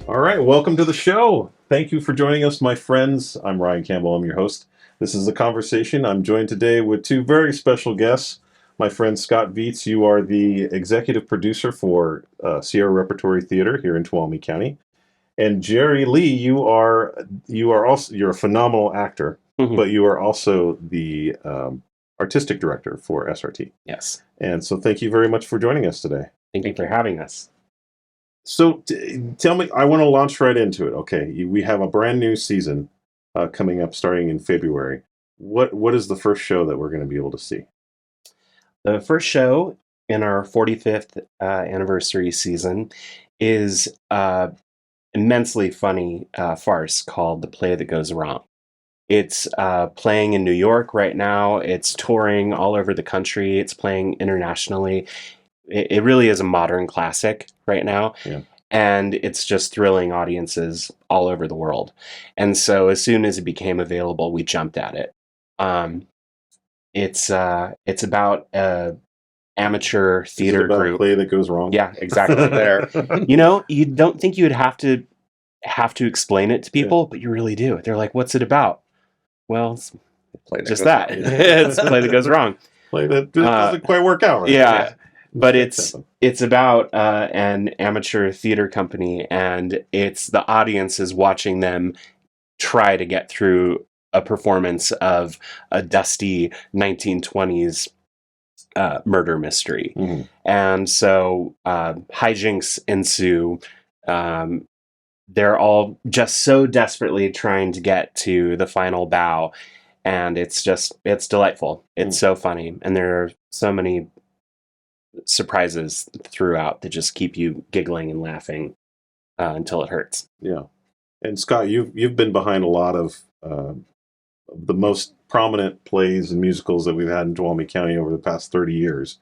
All right, welcome to the show. Thank you for joining us, my friends. I'm Ryan Campbell. I'm your host. This is The Conversation. I'm joined today with two very special guests. My friend Scott Viets, you are the executive producer for Sierra Repertory Theatre here in Tuolumne County. And Jerry Lee, you're a phenomenal actor, but you are also the artistic director for SRT. Yes. And so thank you very much for joining us today. Thank you for having us. So tell me, I want to launch right into it. Okay, we have a brand new season coming up starting in February. What is the first show that we're going to be able to see? The first show in our 45th anniversary season is immensely funny farce called The Play That Goes Wrong. It's playing in New York right now. It's touring all over the country. It's playing internationally. It really is a modern classic right now. Yeah. And it's just thrilling audiences all over the world. And so as soon as it became available, we jumped at it. It's about a amateur theater group. A play that goes wrong. Yeah, exactly. There, you don't think you would have to explain it to people, but you really do. They're like, "What's it about?" Well, it's just that. It's a play that goes wrong. Play that doesn't quite work out, right? Yeah. But it's about an amateur theater company, and it's the audience is watching them try to get through a performance of a dusty 1920s murder mystery. Mm-hmm. And so hijinks ensue. They're all just so desperately trying to get to the final bow, and it's delightful. It's so funny, and there are so many surprises throughout that just keep you giggling and laughing until it hurts. Yeah. And Scott, you've been behind a lot of the most prominent plays and musicals that we've had in Tuolumne County over the past 30 years.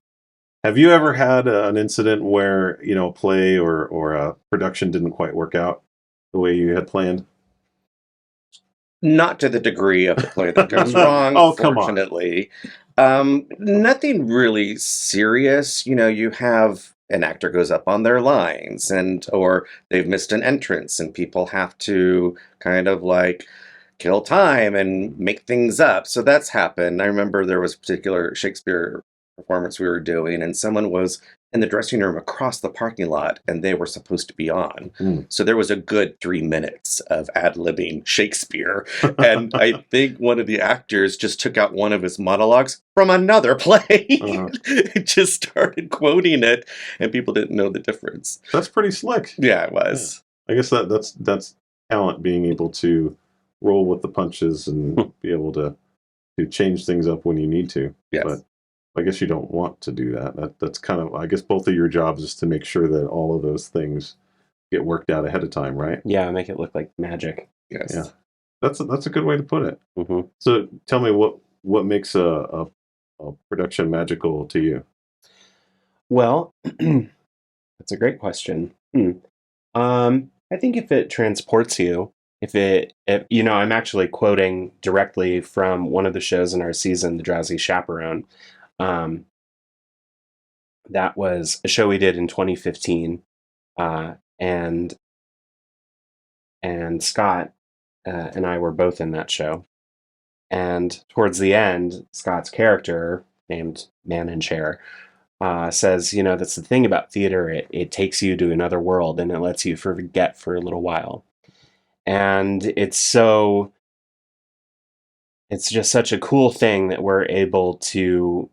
Have you ever had an incident where, a play or a production didn't quite work out the way you had planned? Not to the degree of The Play That Goes Wrong, Oh, come on. fortunately. Nothing really serious. You have an actor goes up on their lines or they've missed an entrance and people have to kind of like kill time and make things up. So that's happened. I remember there was a particular Shakespeare performance we were doing and someone was in the dressing room across the parking lot and they were supposed to be on. So there was a good 3 minutes of ad-libbing Shakespeare. And I think one of the actors just took out one of his monologues from another play. It just started quoting it and people didn't know the difference. That's pretty slick. Yeah, it was. Yeah. I guess that's talent, being able to roll with the punches and be able to change things up when you need to. Yes. But I guess you don't want to do that. That's kind of, I guess both of your jobs is to make sure that all of those things get worked out ahead of time, right? Yeah, make it look like magic. Yes. Yeah. That's a good way to put it. Mm-hmm. So tell me what makes a production magical to you? Well, that's a great question. I think if it transports you, if I'm actually quoting directly from one of the shows in our season, The Drowsy Chaperone. That was a show we did in 2015, and Scott and I were both in that show. And towards the end, Scott's character, named Man in Chair, says, that's the thing about theater. It takes you to another world and it lets you forget for a little while. And it's just such a cool thing that we're able to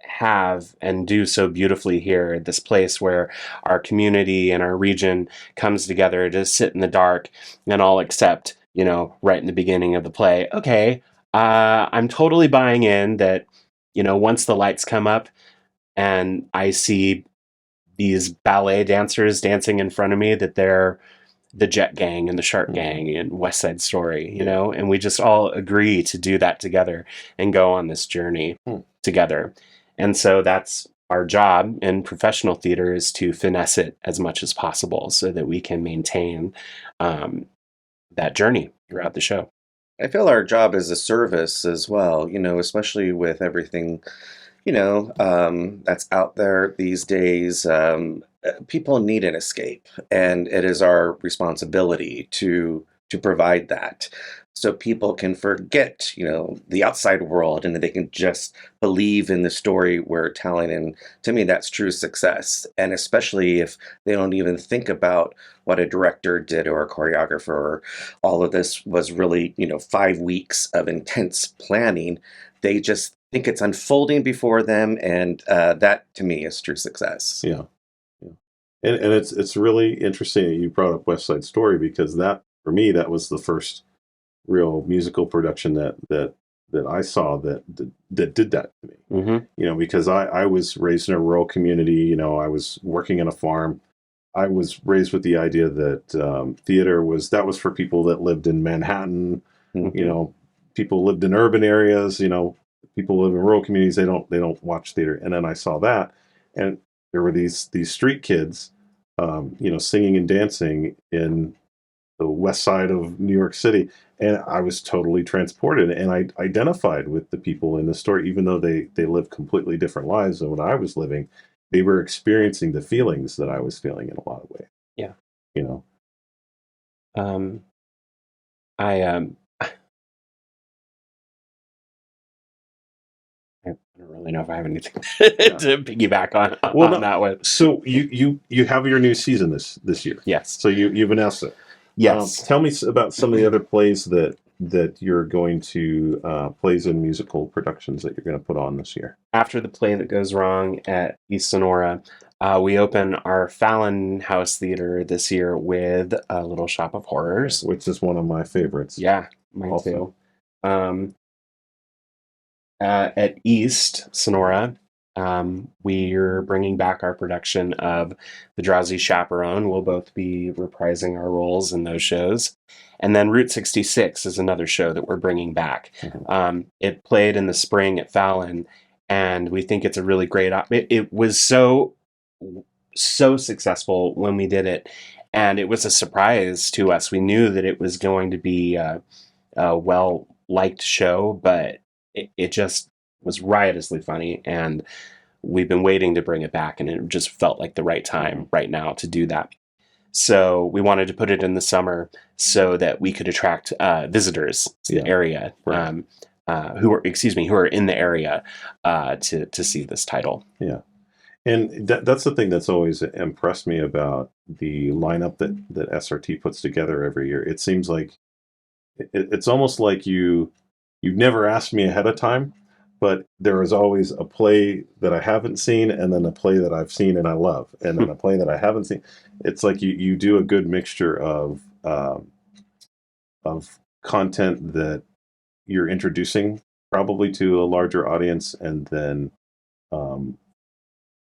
have and do so beautifully here at this place where our community and our region comes together to sit in the dark and all accept, right in the beginning of the play, okay, I'm totally buying in that, once the lights come up and I see these ballet dancers dancing in front of me, that they're the Jet Gang and the Shark Gang and West Side Story, and we just all agree to do that together and go on this journey together. And so that's our job in professional theater, is to finesse it as much as possible so that we can maintain that journey throughout the show. I feel our job is a service as well, especially with everything, that's out there these days. people need an escape, and it is our responsibility to provide that, so people can forget, the outside world, and they can just believe in the story we're telling. And to me, that's true success. And especially if they don't even think about what a director did or a choreographer, or all of this was really, 5 weeks of intense planning. They just think it's unfolding before them, and that to me is true success. Yeah. Yeah. And it's really interesting that you brought up West Side Story, because that, for me, that was the first real musical production that I saw that did that to me. Because I was raised in a rural community. I was working in a farm. I was raised with the idea that theater was for people that lived in Manhattan. Mhm. People lived in urban areas. People live in rural communities. They don't watch theater. And then I saw that, and there were these street kids, singing and dancing in the west side of New York City, and I was totally transported, and I identified with the people in the story, even though they lived completely different lives than what I was living. They were experiencing the feelings that I was feeling in a lot of ways. Yeah. You know, Um, I I don't really know if I have anything to piggyback on Well, no. that one. So you have your new season this year. Yes. So you've announced it. Yes. Tell me about some of the other plays that you're going to plays and musical productions that you're going to put on this year. After the play that goes wrong at East Sonora, we open our Fallon House Theater this year with a Little Shop of Horrors. Which is one of my favorites. Yeah, mine Also. too. At East Sonora, we're bringing back our production of The Drowsy Chaperone. We'll both be reprising our roles in those shows. And then Route 66 is another show that we're bringing back. It played in the spring at Fallon, and we think it's a really great it was so successful when we did it, and it was a surprise to us. We knew that it was going to be a well-liked show, but it just was riotously funny, and we've been waiting to bring it back, and it just felt like the right time right now to do that. So we wanted to put it in the summer so that we could attract visitors to the area, Right. who are in the area to see this title. Yeah. And that's the thing that's always impressed me about the lineup that SRT puts together every year. It seems like it's almost like you never asked me ahead of time, but there is always a play that I haven't seen, and then a play that I've seen and I love, and then a play that I haven't seen. It's like you do a good mixture of content that you're introducing probably to a larger audience, and then um,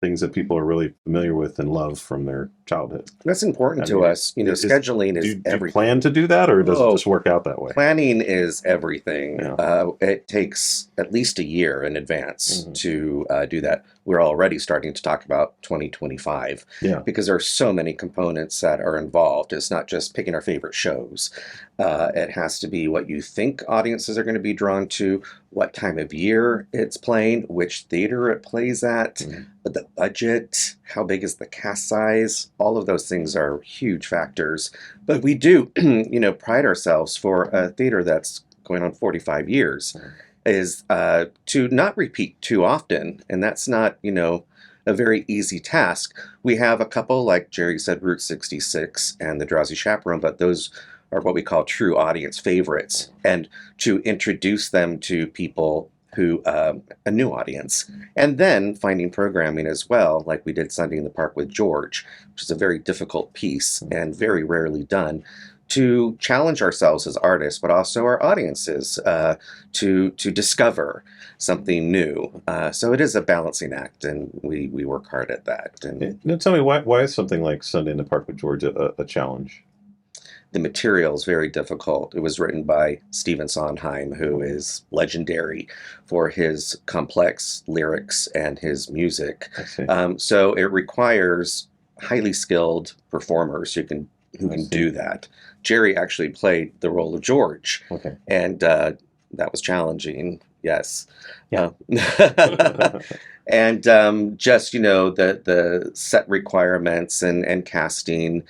things that people are really familiar with and love from their childhood. That's important to us. Scheduling is do you everything. plan to do that, or does it just work out that way? Planning is everything. Yeah. It takes at least a year in advance to do that. We're already starting to talk about 2025 because there are so many components that are involved. It's not just picking our favorite shows. It has to be what you think audiences are going to be drawn to, what time of year it's playing, which theater it plays at, the budget, how big is the cast size. All of those things are huge factors. But we do, pride ourselves for a theater that's going on 45 years is to not repeat too often. And that's not, a very easy task. We have a couple, like Jerry said, Route 66 and The Drowsy Chaperone, but those are what we call true audience favorites. And to introduce them to people who, a new audience. And then finding programming as well, like we did Sunday in the Park with George, which is a very difficult piece and very rarely done, to challenge ourselves as artists, but also our audiences to discover something new. So it is a balancing act, and we work hard at that. And Now tell me, why is something like Sunday in the Park with George a challenge? the material is very difficult. It was written by Stephen Sondheim, who is legendary for his complex lyrics and his music. So it requires highly skilled performers who can do that. Jerry actually played the role of George, and that was challenging. Yes. Yeah. And just the set requirements and casting,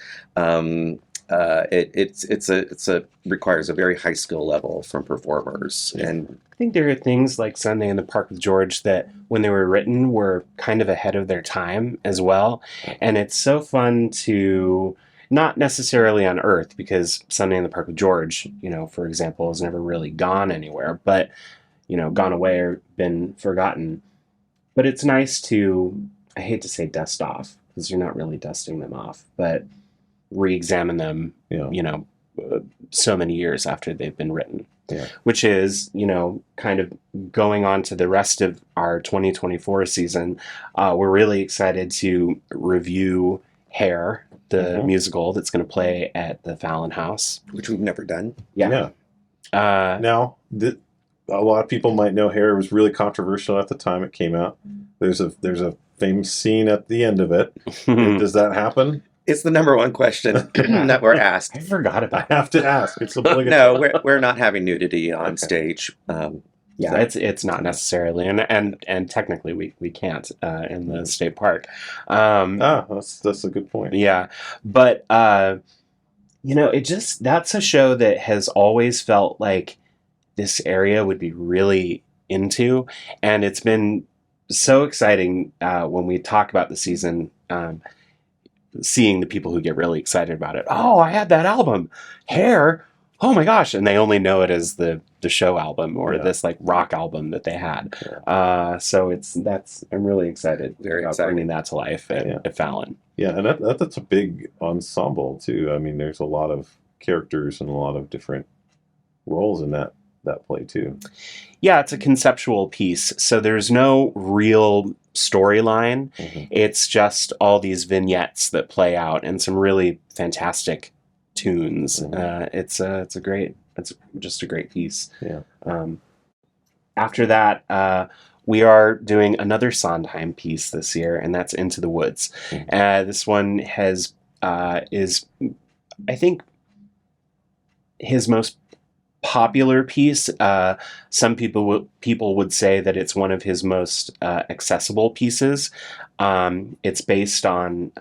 it's a requires a very high skill level from performers. Yeah. And I think there are things like Sunday in the Park with George that, when they were written, were kind of ahead of their time as well. And it's so fun to, not necessarily unearth, because Sunday in the Park with George, for example, has never really gone anywhere, but, gone away or been forgotten. But it's nice to, I hate to say dust off, because you're not really dusting them off, but re-examine them, Yeah. So many years after they've been written. Yeah. Which is, kind of going on to the rest of our 2024 season. We're really excited to review Hair, the musical that's going to play at the Fallon House. which we've never done. Yeah. Now, a lot of people might know Hair was really controversial at the time it came out. There's a famous scene at the end of it. Does that happen? It's the number one question that we're asked. I forgot I about have to ask. It's obligatory. No, we're not having nudity on stage. Yeah, it's not necessarily, and technically we can't in the state park. That's a good point. Yeah, but that's a show that has always felt like this area would be really into, and it's been so exciting when we talk about the season. Seeing the people who get really excited about it. Oh, I had that album, Hair. Oh my gosh. And they only know it as the show album or this like rock album that they had. Yeah. So I'm really excited Very about exciting. bringing that to life at Fallon. Yeah, and that's a big ensemble too. I mean, there's a lot of characters and a lot of different roles in that play too. Yeah, it's a conceptual piece. So there's no real storyline. It's just all these vignettes that play out and some really fantastic tunes. It's just a great piece. Yeah. After that, we are doing another Sondheim piece this year, and that's Into the Woods. This one is I think his most popular piece. Some people would say that it's one of his most accessible pieces. It's based on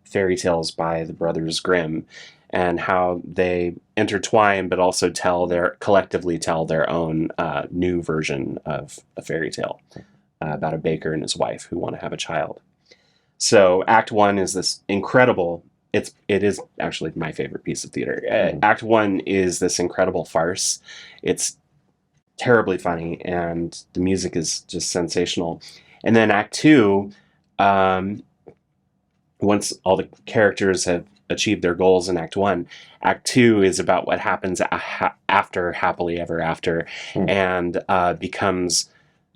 fairy tales by the Brothers Grimm and how they intertwine, but also collectively tell their own new version of a fairy tale about a baker and his wife who want to have a child. So Act 1 is this incredible. It is actually my favorite piece of theater. Act 1 is this incredible farce. It's terribly funny, and the music is just sensational. And then Act 2, once all the characters have achieved their goals in Act 1, Act 2 is about what happens after Happily Ever After, and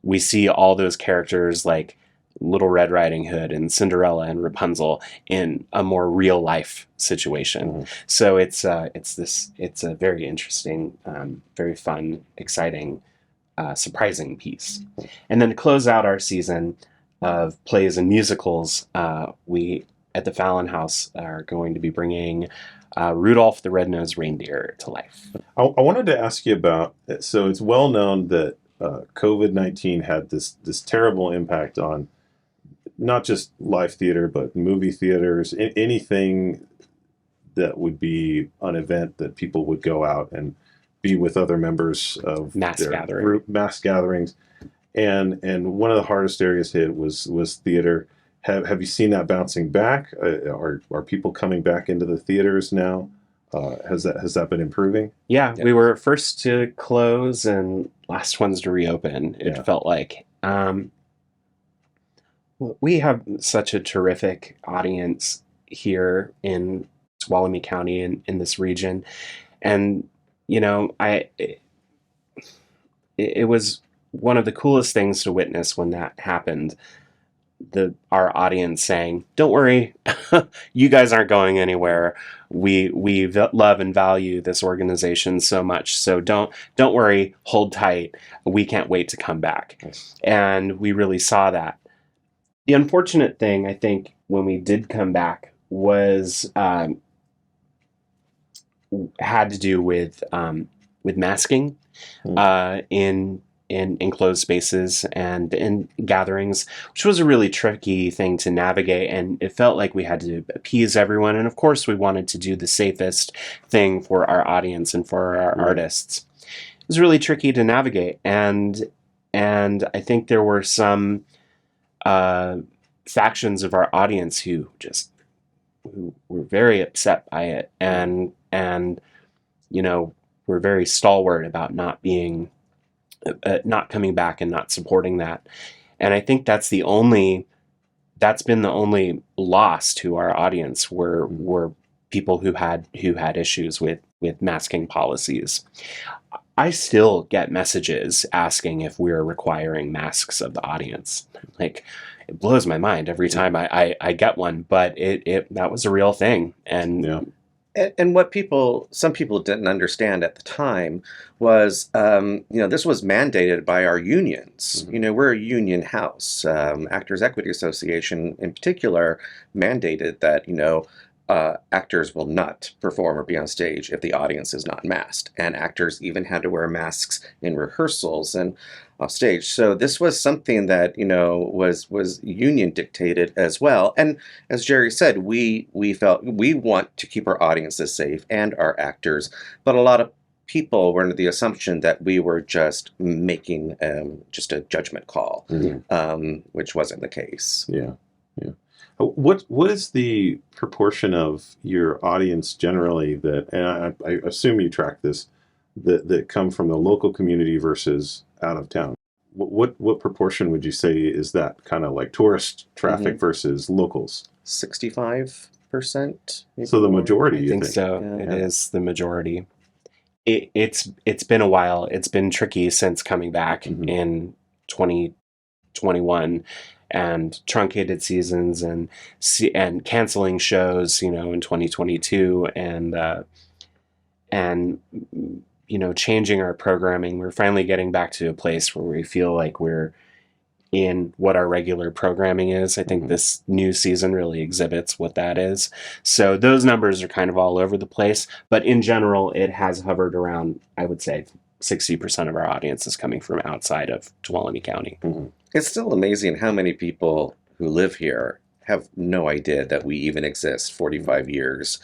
we see all those characters like Little Red Riding Hood and Cinderella and Rapunzel in a more real life situation. So it's a very interesting, very fun, exciting, surprising piece. And then to close out our season of plays and musicals, we at the Fallon House are going to be bringing Rudolph the Red-Nosed Reindeer to life. I wanted to ask you about. So it's well known that COVID-19 had this terrible impact on not just live theater, but movie theaters, anything that would be an event that people would go out and be with other members of mass gatherings. And one of the hardest areas hit was theater. Have you seen that bouncing back? Are people coming back into the theaters now? Has that been improving? Yeah, we were first to close and last ones to reopen. It felt like. We have such a terrific audience here in Tuolumne County and in this region. And, it was one of the coolest things to witness when that happened. Our audience saying, "Don't worry, you guys aren't going anywhere. We love and value this organization so much. So don't worry, hold tight. We can't wait to come back." And we really saw that. The unfortunate thing, I think, when we did come back was had to do with masking in in enclosed spaces and in gatherings, which was a really tricky thing to navigate. And it felt like we had to appease everyone. And of course, we wanted to do the safest thing for our audience and for our artists. It was really tricky to navigate. And I think there were some factions of our audience who were very upset by it. And were very stalwart about not coming back and not supporting that. And I think that's been the only loss to our audience were people who had issues with masking policies. I still get messages asking if we're requiring masks of the audience. Like, it blows my mind every time I get one, but that was a real thing. And Yeah. And what some people didn't understand at the time was, this was mandated by our unions. Mhm. We're a union house. Actors Equity Association in particular mandated that, actors will not perform or be on stage if the audience is not masked. And actors even had to wear masks in rehearsals and off stage. So this was something that, was union dictated as well. And as Jerry said, we felt we want to keep our audiences safe and our actors, but a lot of people were under the assumption that we were just making just a judgment call, which wasn't the case. Yeah. What is the proportion of your audience generally that, and I assume you track this, that come from the local community versus out of town? What proportion would you say is that kind of like tourist traffic versus locals? 65%. So the majority, I you think think? so. Yeah. It is the majority. It's been a while. It's been tricky since coming back in 2021 and truncated seasons and canceling shows, in 2022 and changing our programming. We're finally getting back to a place where we feel like we're in what our regular programming is. I think this new season really exhibits what that is. So those numbers are kind of all over the place, but in general, it has hovered around, I would say, 60% of our audience is coming from outside of Tuolumne County. It's still amazing how many people who live here have no idea that we even exist 45 years.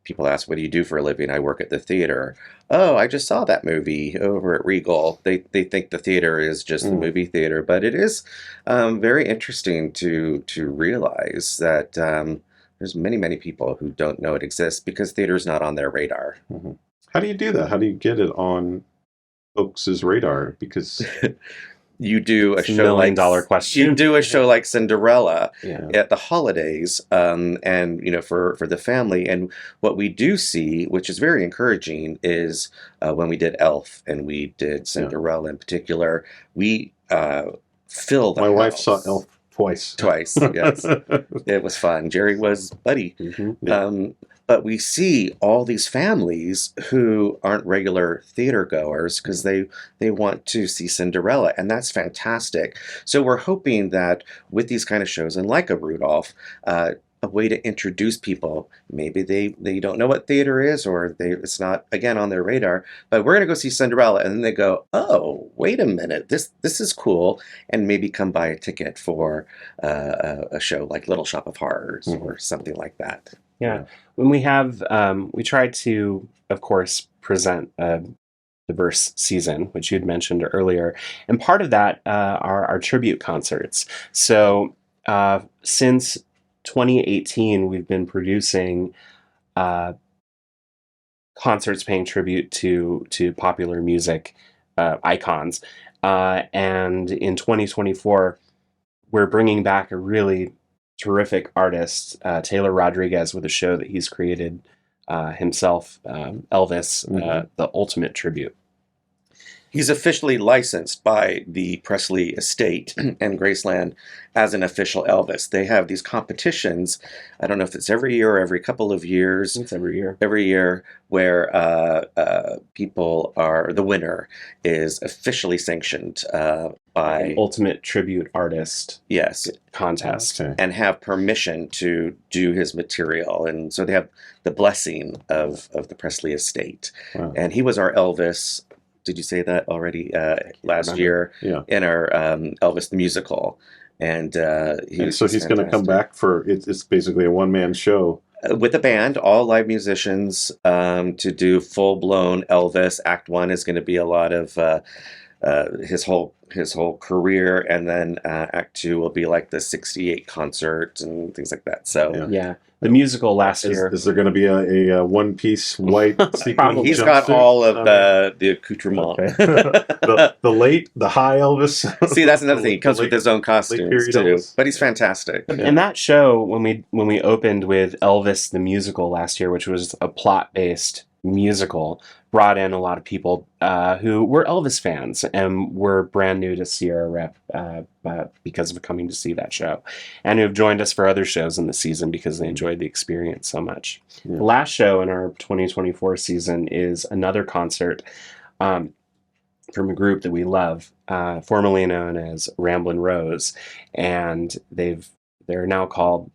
People ask, what do you do for a living? I work at the theater. Oh, I just saw that movie over at Regal. They think the theater is just the movie theater, but it is very interesting to realize that there's many people who don't know it exists because theater's not on their radar. How do you do that? How do you get it on folks' radar? Because you do a It's show $1 million question. You do a show like Cinderella Yeah. at the holidays, and for the family. And what we do see, which is very encouraging, is when we did Elf and we did Cinderella in particular, we fill the my house. wife saw Elf twice. Yes. It was fun. Jerry was Buddy. Yeah. But we see all these families who aren't regular theater goers because they want to see Cinderella, and that's fantastic. So we're hoping that with these kind of shows, and like a Rudolph, a way to introduce people. Maybe they don't know what theater is, or it's not, again, on their radar, but we're going to go see Cinderella, and then they go, oh, wait a minute, this is cool, and maybe come buy a ticket for a show like Little Shop of Horrors or something like that. Yeah. When we have, we try to, of course, present a diverse season, which you'd mentioned earlier. And part of that are our tribute concerts. So since 2018, we've been producing concerts paying tribute to popular music icons. And in 2024, we're bringing back a really terrific artist, Taylor Rodriguez, with a show that he's created himself, Elvis, the ultimate tribute. He's officially licensed by the Presley Estate and Graceland as an official Elvis. They have these competitions. I don't know if it's every year or every couple of years. It's every year. Every year, where the winner is officially sanctioned by An ultimate tribute artist contest. Okay. and have permission to do his material. And so they have the blessing of the Presley Estate. Wow. And he was our Elvis did you say that already? Last remember. year Yeah. in our Elvis the Musical. And he And was so just he's going to come fantastic. back for it's basically a one-man show. With a band, all live musicians, to do full-blown Elvis. Act one is going to be a lot of his whole career, and then Act two will be like the '68 concert and things like that. So Yeah. Yeah. The musical last year. Is there going to be a one-piece white sequin Probably. he's got jumpsuit? all of I mean, the accoutrement. okay. the high Elvis. See, that's another thing. He The comes late- with his own late costumes period too, Elvis. but he's fantastic. Yeah. And that show, when we opened with Elvis the Musical last year, which was a plot-based musical, brought in a lot of people who were Elvis fans and were brand new to Sierra Rep because of coming to see that show, and who have joined us for other shows in the season because they enjoyed the experience so much. Yeah. The last show in our 2024 season is another concert from a group that we love, formerly known as Ramblin' Rose, and they're now called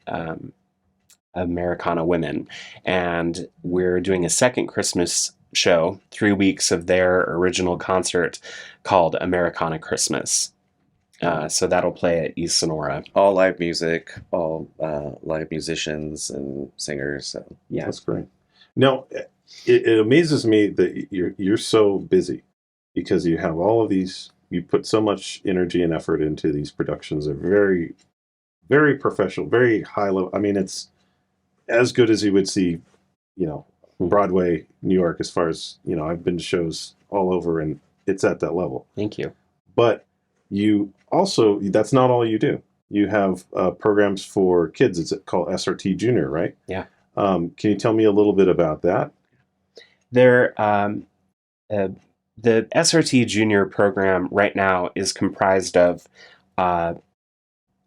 Americana Women, and we're doing a second Christmas show, 3 weeks of their original concert called Americana Christmas. So that'll play at East Sonora. All live music, all live musicians and singers. So. Yeah, That's great. Now, it amazes me that you're so busy because you have all of these. You put so much energy and effort into these productions. They're very, very professional, very high level. I mean, it's as good as you would see, Broadway, New York. As far as I've been to shows all over, and it's at that level. thank you. But you also, that's not all you do. You have programs for kids. It's called SRT Junior, right? Yeah. Can you tell me a little bit about that? There, the SRT Junior program right now is comprised of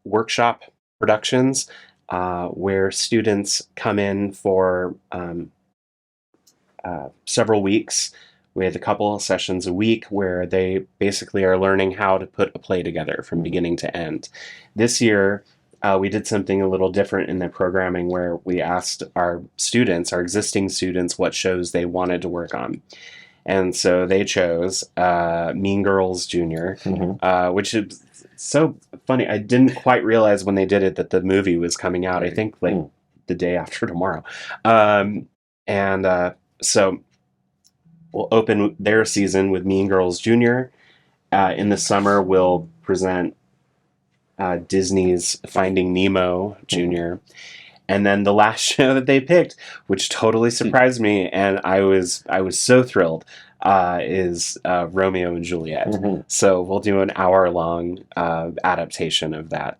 workshop productions where students come in for several weeks with a couple of sessions a week where they basically are learning how to put a play together from beginning to end. This year, we did something a little different in the programming where we asked our existing students, what shows they wanted to work on. And so they chose Mean Girls Junior, which is so funny. I didn't quite realize when they did it that the movie was coming out, I think the day after tomorrow. So we'll open their season with Mean Girls Junior. In the summer, we'll present Disney's Finding Nemo Junior. And then the last show that they picked, which totally surprised me, and I was so thrilled, is Romeo and Juliet. So we'll do an hour-long adaptation of that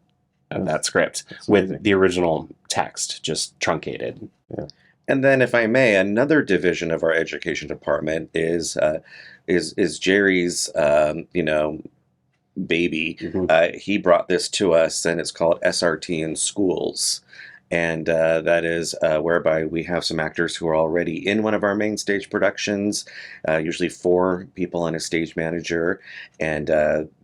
script with amazing. the original text just truncated. Yeah. And then, if I may, another division of our education department is Jerry's, baby. He brought this to us, and it's called SRT in Schools. And that is whereby we have some actors who are already in one of our main stage productions, usually 4 people and a stage manager, and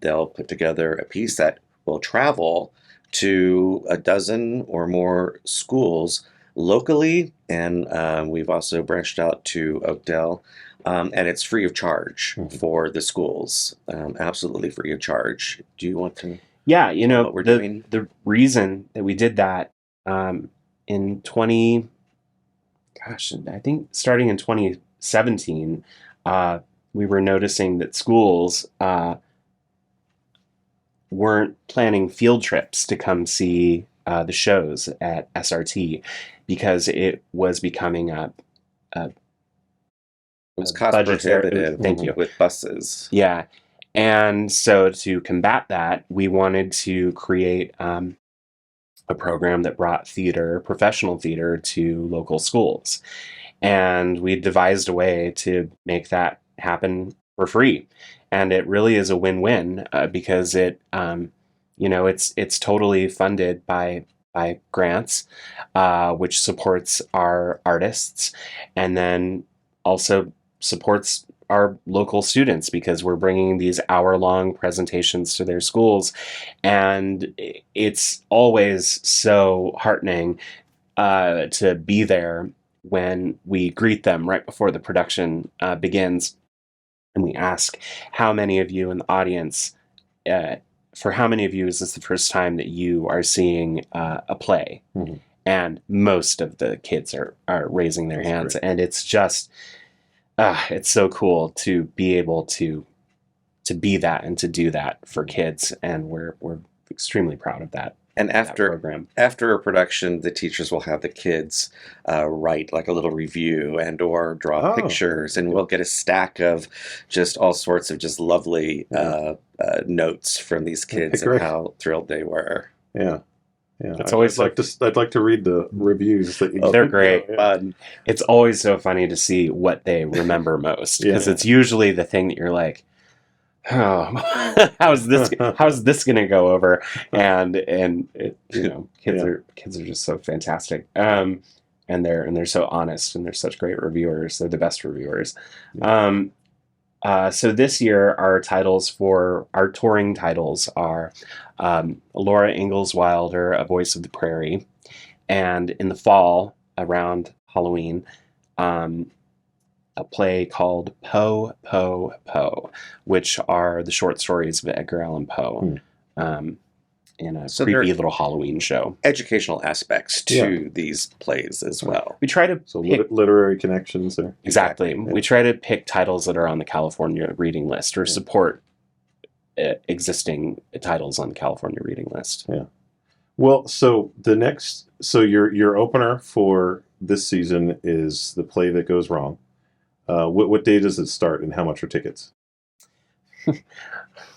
they'll put together a piece that will travel to a dozen or more schools locally, and we've also branched out to Oakdale, and it's free of charge for the schools, absolutely free of charge. Do you want to? Yeah, what we're doing? The reason that we did that in I think starting in 2017, we were noticing that schools weren't planning field trips to come see the shows at SRT because it was becoming It was cost budgetary- prohibitive. Thank you. With buses. Yeah. And so to combat that, we wanted to create a program that brought professional theater to local schools. And we devised a way to make that happen for free. And it really is a win-win because it's totally funded by grants, which supports our artists, and then also supports our local students because we're bringing these hour-long presentations to their schools, and it's always so heartening to be there when we greet them right before the production begins and we ask how many of you in the audience, for how many of you is this the first time that you are seeing a play? Mm-hmm. And most of the kids are raising their hands. Great. And it's just, it's so cool to be able to be that and to do that for kids. And we're extremely proud of that. And that after program. after a production, the teachers will have the kids write like a little review and or draw Oh. pictures, and we'll get a stack of just all sorts of just lovely notes from these kids Great. and how thrilled they were. Yeah. Yeah. It's always I'd like to read the reviews that you They're great. Yeah. Fun. It's always so funny to see what they remember most, because it's usually the thing that you're like, oh, how's this going to go over? And it, kids are just so fantastic. And they're so honest, and they're such great reviewers. They're the best reviewers. So this year, our touring titles are Laura Ingalls Wilder, A Voice of the Prairie, and in the fall, around Halloween, a play called Poe, Poe, Poe, which are the short stories of Edgar Allan Poe, in a creepy little Halloween show. Educational aspects to these plays as well. We try to literary connections there. Exactly. Yeah. We try to pick titles that are on the California reading list or support existing titles on the California reading list. Yeah. Well, so your opener for this season is The Play That Goes Wrong. What day does it start, and how much are tickets?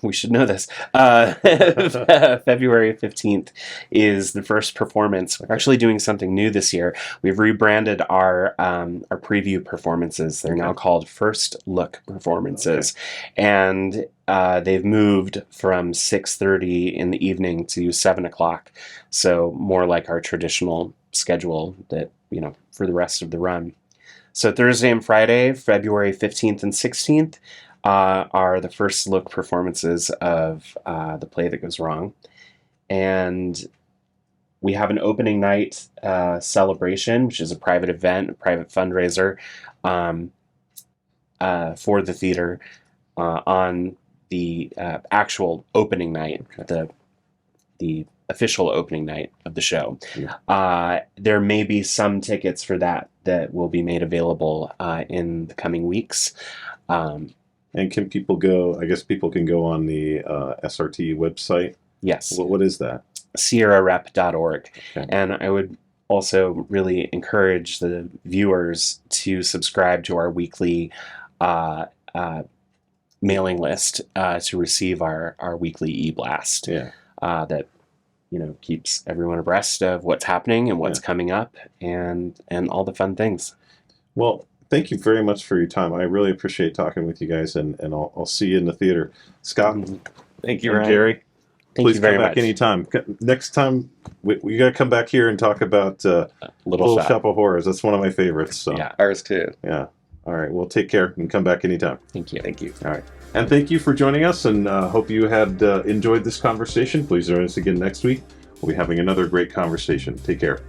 We should know this. February 15th is the first performance. We're actually doing something new this year. We've rebranded our preview performances. They're now called First Look performances. And they've moved from 6:30 in the evening to 7 o'clock. So more like our traditional schedule that, for the rest of the run. So Thursday and Friday, February 15th and 16th, are the first look performances of The Play That Goes Wrong. And we have an opening night celebration, which is a private event, a private fundraiser for the theater on the actual opening night, the official opening night of the show. There may be some tickets for that will be made available in the coming weeks. And can people go? I guess people can go on the SRT website. Yes. What is that? SierraRep.org. Okay. And I would also really encourage the viewers to subscribe to our weekly mailing list to receive our weekly e-blast. Yeah. That keeps everyone abreast of what's happening and what's coming up and all the fun things. Well, thank you very much for your time. I really appreciate talking with you guys, and I'll see you in the theater. Scott, thank you, and Ryan. Jerry. Thank Please you very come back much. anytime. Next time, we got to come back here and talk about Little Shop of Horrors. That's one of my favorites. So. Yeah. Ours too. Yeah. All right. Well, take care and come back anytime. Thank you. Thank you. All right. And thank you for joining us, and hope you had enjoyed this conversation. Please join us again next week. We'll be having another great conversation. Take care.